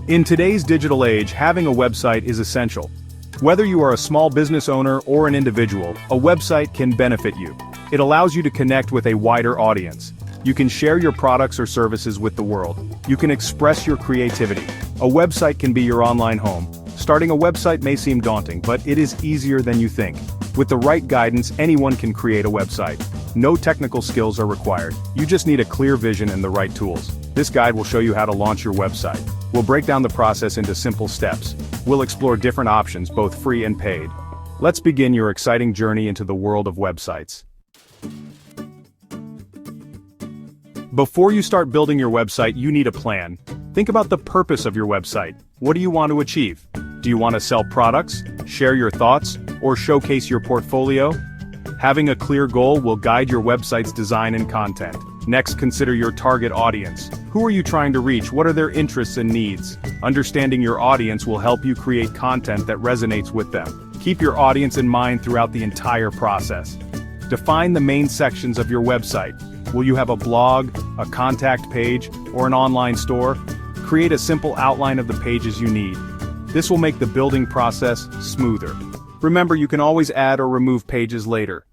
In today's digital age, having a website is essential. Whether you are a small business owner or an individual, a website can benefit you. It allows you to connect with a wider audience. You can share your products or services with the world. You can express your creativity. A website can be your online home. Starting a website may seem daunting, but it is easier than you think. With the right guidance, anyone can create a website. No technical skills are required. You just need a clear vision and the right tools. This guide will show you how to launch your website. We'll break down the process into simple steps. We'll explore different options, both free and paid. Let's begin your exciting journey into the world of websites. Before you start building your website, you need a plan. Think about the purpose of your website. What do you want to achieve? Do you want to sell products, share your thoughts, or showcase your portfolio? Having a clear goal will guide your website's design and content. Next, consider your target audience. Who are you trying to reach? What are their interests and needs? Understanding your audience will help you create content that resonates with them. Keep your audience in mind throughout the entire process. Define the main sections of your website. Will you have a blog, a contact page, or an online store? Create a simple outline of the pages you need. This will make the building process smoother. Remember, you can always add or remove pages later.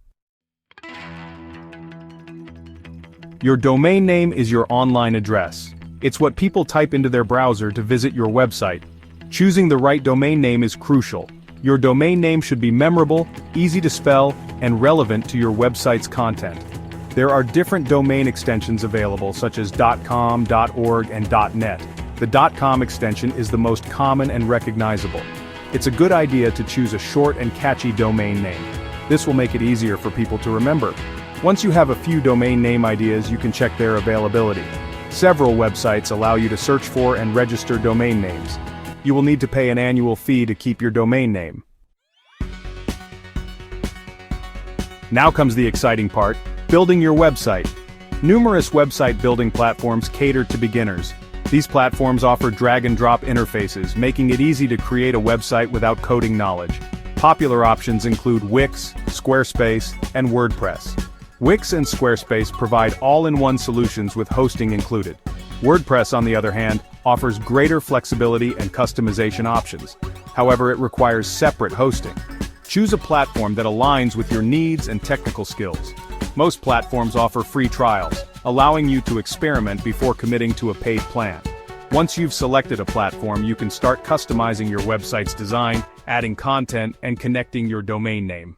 Your domain name is your online address. It's what people type into their browser to visit your website. Choosing the right domain name is crucial. Your domain name should be memorable, easy to spell, and relevant to your website's content. There are different domain extensions available, such as .com, .org, and .net. The .com extension is the most common and recognizable. It's a good idea to choose a short and catchy domain name. This will make it easier for people to remember. Once you have a few domain name ideas, you can check their availability. Several websites allow you to search for and register domain names. You will need to pay an annual fee to keep your domain name. Now comes the exciting part, building your website. Numerous website building platforms cater to beginners. These platforms offer drag-and-drop interfaces, making it easy to create a website without coding knowledge. Popular options include Wix, Squarespace, and WordPress. Wix and Squarespace provide all-in-one solutions with hosting included. WordPress, on the other hand, offers greater flexibility and customization options. However, it requires separate hosting. Choose a platform that aligns with your needs and technical skills. Most platforms offer free trials, allowing you to experiment before committing to a paid plan. Once you've selected a platform, you can start customizing your website's design, adding content, and connecting your domain name.